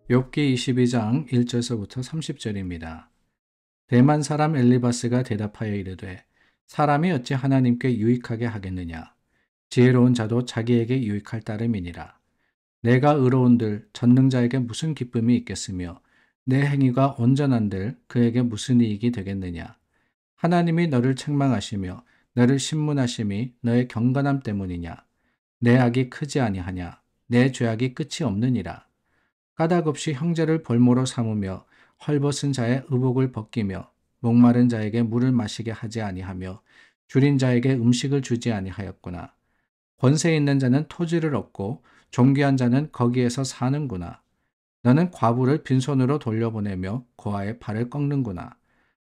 욥기 22장 1절서부터 30절입니다. 대만 사람 엘리바스가 대답하여 이르되 사람이 어찌 하나님께 유익하게 하겠느냐. 지혜로운 자도 자기에게 유익할 따름이니라. 내가 의로운들 전능자에게 무슨 기쁨이 있겠으며 내 행위가 온전한들 그에게 무슨 이익이 되겠느냐. 하나님이 너를 책망하시며 너를 신문하심이 너의 경건함 때문이냐. 내 악이 크지 아니하냐. 내 죄악이 끝이 없느니라. 까닭 없이 형제를 볼모로 삼으며 헐벗은 자의 의복을 벗기며 목마른 자에게 물을 마시게 하지 아니하며 줄인 자에게 음식을 주지 아니하였구나. 권세 있는 자는 토지를 얻고 존귀한 자는 거기에서 사는구나. 너는 과부를 빈손으로 돌려보내며 고아의 발을 꺾는구나.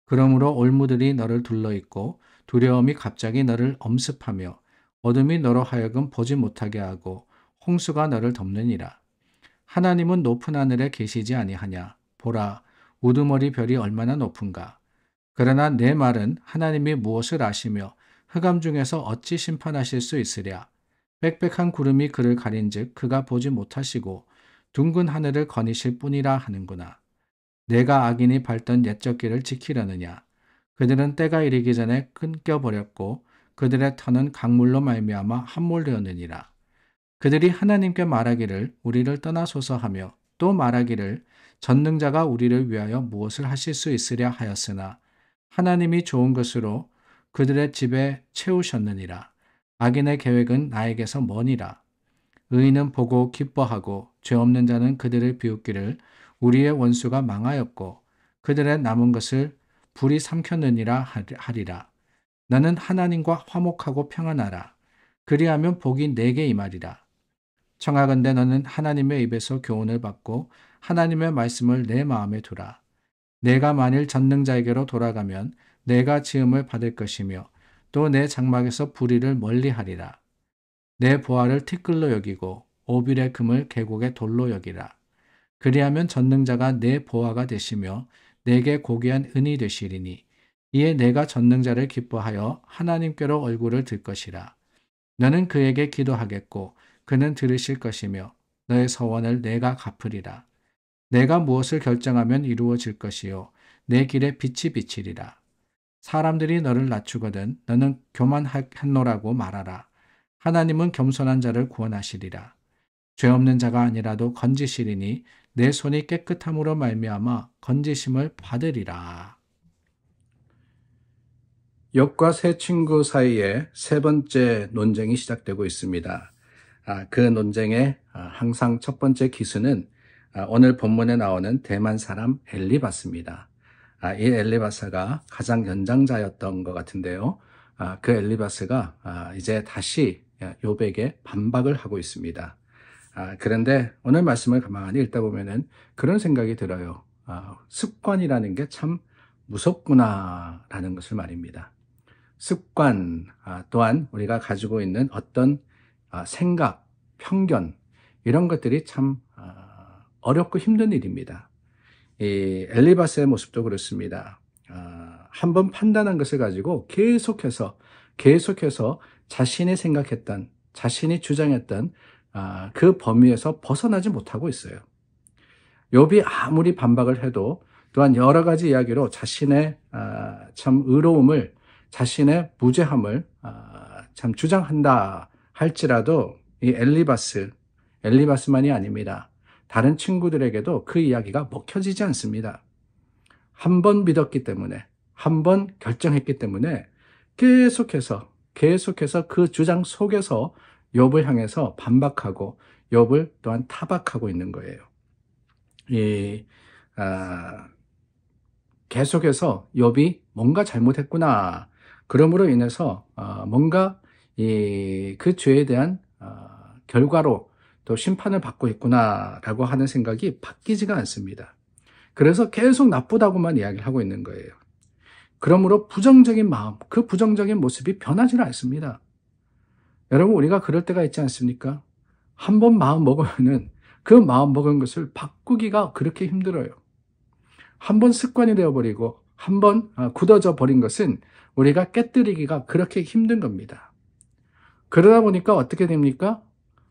그러므로 올무들이 너를 둘러있고 두려움이 갑자기 너를 엄습하며 어둠이 너로 하여금 보지 못하게 하고 홍수가 너를 덮느니라. 하나님은 높은 하늘에 계시지 아니하냐. 보라, 우두머리 별이 얼마나 높은가. 그러나 내 말은 하나님이 무엇을 아시며 흑암 중에서 어찌 심판하실 수 있으랴. 빽빽한 구름이 그를 가린즉 그가 보지 못하시고 둥근 하늘을 거니실 뿐이라 하는구나. 내가 악인이 밟던 옛적 길을 지키려느냐. 그들은 때가 이르기 전에 끊겨버렸고 그들의 터는 강물로 말미암아 함몰되었느니라. 그들이 하나님께 말하기를 우리를 떠나소서 하며 또 말하기를 전능자가 우리를 위하여 무엇을 하실 수 있으랴 하였으나 하나님이 좋은 것으로 그들의 집에 채우셨느니라. 악인의 계획은 나에게서 머니라. 의인은 보고 기뻐하고 죄 없는 자는 그들을 비웃기를 우리의 원수가 망하였고 그들의 남은 것을 불이 삼켰느니라 하리라. 나는 하나님과 화목하고 평안하라. 그리하면 복이 내게 임하리라. 청하건대 너는 하나님의 입에서 교훈을 받고 하나님의 말씀을 내 마음에 두라. 내가 만일 전능자에게로 돌아가면 내가 지음을 받을 것이며 또 내 장막에서 불의를 멀리하리라. 내 보화를 티끌로 여기고 오빌의 금을 계곡의 돌로 여기라. 그리하면 전능자가 내 보화가 되시며 내게 고귀한 은이 되시리니 이에 내가 전능자를 기뻐하여 하나님께로 얼굴을 들 것이라. 너는 그에게 기도하겠고 그는 들으실 것이며 너의 서원을 내가 갚으리라. 내가 무엇을 결정하면 이루어질 것이요 내 길에 빛이 비치리라. 사람들이 너를 낮추거든 너는 교만하노라고 말하라. 하나님은 겸손한 자를 구원하시리라. 죄 없는 자가 아니라도 건지시리니 내 손이 깨끗함으로 말미암아 건지심을 받으리라. 욥과 세 친구 사이에 세 번째 논쟁이 시작되고 있습니다. 그 논쟁의 항상 첫 번째 기수는 오늘 본문에 나오는 대만 사람 엘리바스입니다. 이 엘리바스가 가장 연장자였던 것 같은데요. 그 엘리바스가 이제 다시 욥에게 반박을 하고 있습니다. 그런데 오늘 말씀을 가만히 읽다 보면은 그런 생각이 들어요. 습관이라는 게 참 무섭구나라는 것을 말입니다. 습관 또한 우리가 가지고 있는 어떤 생각, 편견 이런 것들이 참 어렵고 힘든 일입니다. 이 엘리바스의 모습도 그렇습니다. 한번 판단한 것을 가지고 계속해서 자신이 생각했던, 자신이 주장했던 그 범위에서 벗어나지 못하고 있어요. 욥이 아무리 반박을 해도 또한 여러 가지 이야기로 자신의 참 의로움을, 자신의 무죄함을 참 주장한다 할지라도 이 엘리바스만이 아닙니다. 다른 친구들에게도 그 이야기가 먹혀지지 않습니다. 한 번 믿었기 때문에, 한 번 결정했기 때문에 계속해서 그 주장 속에서 욥을 향해서 반박하고 욥을 또한 타박하고 있는 거예요. 계속해서 욥이 뭔가 잘못했구나. 그러므로 인해서 뭔가 그 죄에 대한 결과로 또 심판을 받고 있구나라고 하는 생각이 바뀌지가 않습니다. 그래서 계속 나쁘다고만 이야기를 하고 있는 거예요. 그러므로 부정적인 마음, 그 부정적인 모습이 변하지는 않습니다. 여러분, 우리가 그럴 때가 있지 않습니까? 한 번 마음 먹으면은 그 마음 먹은 것을 바꾸기가 그렇게 힘들어요. 한 번 습관이 되어버리고 한 번 굳어져 버린 것은 우리가 깨뜨리기가 그렇게 힘든 겁니다. 그러다 보니까 어떻게 됩니까?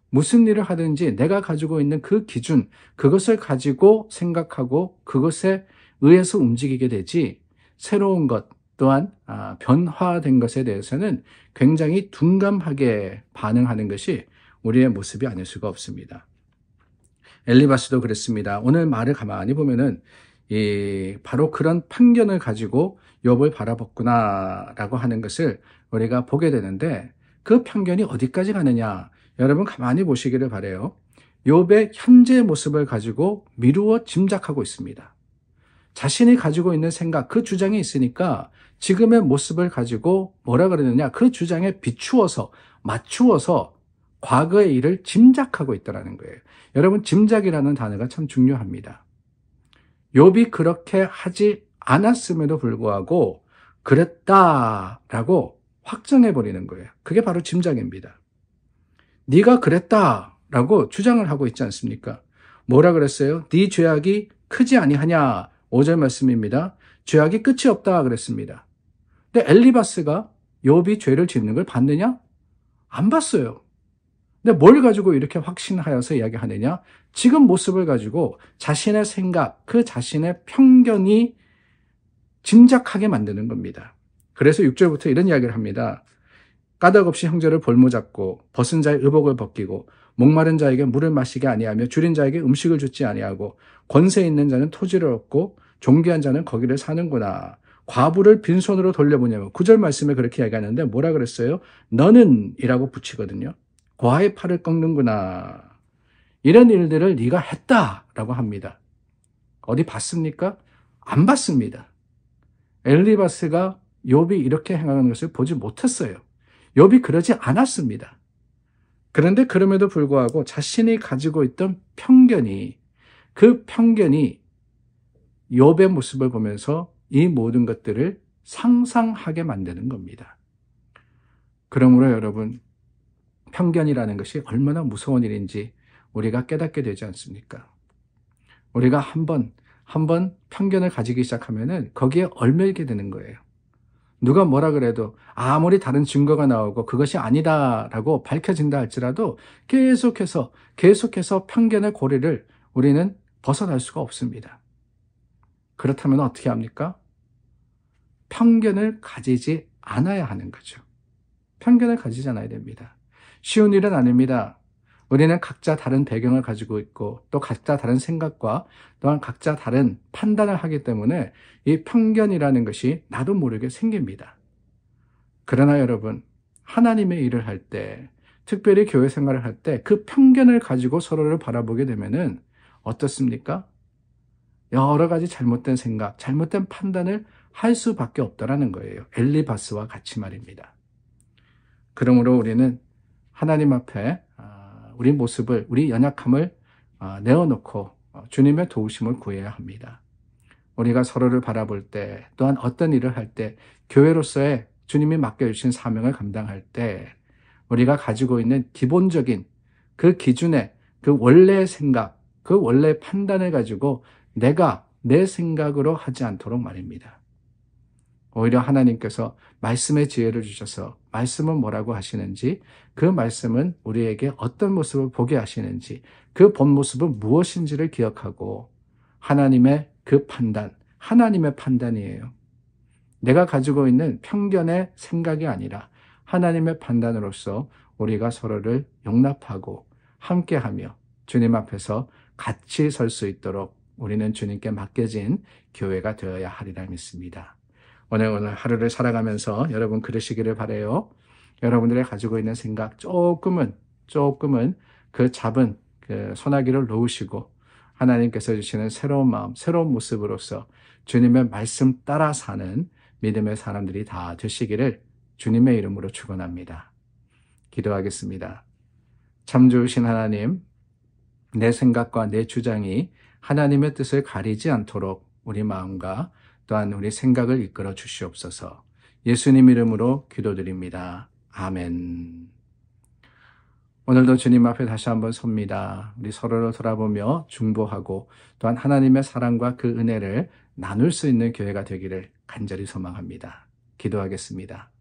무슨 일을 하든지 내가 가지고 있는 그 기준, 그것을 가지고 생각하고 그것에 의해서 움직이게 되지, 새로운 것 또한 변화된 것에 대해서는 굉장히 둔감하게 반응하는 것이 우리의 모습이 아닐 수가 없습니다. 엘리바스도 그랬습니다. 오늘 말을 가만히 보면은 바로 그런 편견을 가지고 욥을 바라봤구나라고 하는 것을 우리가 보게 되는데, 그 편견이 어디까지 가느냐? 여러분 가만히 보시기를 바라요. 욥의 현재의 모습을 가지고 미루어 짐작하고 있습니다. 자신이 가지고 있는 생각, 그 주장이 있으니까 지금의 모습을 가지고 뭐라 그러느냐? 그 주장에 비추어서, 맞추어서 과거의 일을 짐작하고 있다는 거예요. 여러분, 짐작이라는 단어가 참 중요합니다. 욥이 그렇게 하지 않았음에도 불구하고 그랬다라고 확정해 버리는 거예요. 그게 바로 짐작입니다. 네가 그랬다라고 주장을 하고 있지 않습니까? 뭐라 그랬어요? 네 죄악이 크지 아니하냐? 5절 말씀입니다. 죄악이 끝이 없다 그랬습니다. 근데 엘리바스가 욥이 죄를 짓는 걸 봤느냐? 안 봤어요. 근데 뭘 가지고 이렇게 확신하여서 이야기하느냐? 지금 모습을 가지고 자신의 생각, 그 자신의 편견이 짐작하게 만드는 겁니다. 그래서 6절부터 이런 이야기를 합니다. 까닭없이 형제를 볼모잡고 벗은 자의 의복을 벗기고 목마른 자에게 물을 마시게 아니하며 줄인 자에게 음식을 주지 아니하고 권세 있는 자는 토지를 얻고 존귀한 자는 거기를 사는구나. 과부를 빈손으로 돌려보냐면 9절 말씀에 그렇게 이야기하는데 뭐라 그랬어요? 너는 이라고 붙이거든요. 고아의 팔을 꺾는구나. 이런 일들을 네가 했다라고 합니다. 어디 봤습니까? 안 봤습니다. 엘리바스가 욥이 이렇게 행하는 것을 보지 못했어요. 욥이 그러지 않았습니다. 그런데 그럼에도 불구하고 자신이 가지고 있던 편견이, 그 편견이 욥의 모습을 보면서 이 모든 것들을 상상하게 만드는 겁니다. 그러므로 여러분, 편견이라는 것이 얼마나 무서운 일인지 우리가 깨닫게 되지 않습니까? 우리가 한번 편견을 가지기 시작하면은 거기에 얼매이게 되는 거예요. 누가 뭐라 그래도 아무리 다른 증거가 나오고 그것이 아니다라고 밝혀진다 할지라도 계속해서 편견의 고리를 우리는 벗어날 수가 없습니다. 그렇다면 어떻게 합니까? 편견을 가지지 않아야 하는 거죠. 편견을 가지지 않아야 됩니다. 쉬운 일은 아닙니다. 우리는 각자 다른 배경을 가지고 있고 또 각자 다른 생각과 또한 각자 다른 판단을 하기 때문에 이 편견이라는 것이 나도 모르게 생깁니다. 그러나 여러분, 하나님의 일을 할 때, 특별히 교회 생활을 할 때 그 편견을 가지고 서로를 바라보게 되면은 어떻습니까? 여러 가지 잘못된 생각, 잘못된 판단을 할 수밖에 없다라는 거예요. 엘리바스와 같이 말입니다. 그러므로 우리는 하나님 앞에 우리 모습을, 우리 연약함을 내어놓고 주님의 도우심을 구해야 합니다. 우리가 서로를 바라볼 때, 또한 어떤 일을 할 때, 교회로서의 주님이 맡겨주신 사명을 감당할 때 우리가 가지고 있는 기본적인 그 기준의 그 원래의 생각, 그 원래의 판단을 가지고 내가 내 생각으로 하지 않도록 말입니다. 오히려 하나님께서 말씀의 지혜를 주셔서 말씀은 뭐라고 하시는지, 그 말씀은 우리에게 어떤 모습을 보게 하시는지, 그 본 모습은 무엇인지를 기억하고 하나님의 그 판단, 하나님의 판단이에요. 내가 가지고 있는 편견의 생각이 아니라 하나님의 판단으로서 우리가 서로를 용납하고 함께하며 주님 앞에서 같이 설 수 있도록 우리는 주님께 맡겨진 교회가 되어야 하리라 믿습니다. 오늘 하루를 살아가면서 여러분 그러시기를 바라요. 여러분들이 가지고 있는 생각 조금은 그 잡은 그 소나기를 놓으시고 하나님께서 주시는 새로운 마음, 새로운 모습으로서 주님의 말씀 따라 사는 믿음의 사람들이 다 되시기를 주님의 이름으로 축원합니다. 기도하겠습니다. 참 좋으신 하나님, 내 생각과 내 주장이 하나님의 뜻을 가리지 않도록 우리 마음과 또한 우리 생각을 이끌어 주시옵소서. 예수님 이름으로 기도드립니다. 아멘. 오늘도 주님 앞에 다시 한번 섭니다. 우리 서로를 돌아보며 중보하고 또한 하나님의 사랑과 그 은혜를 나눌 수 있는 교회가 되기를 간절히 소망합니다. 기도하겠습니다.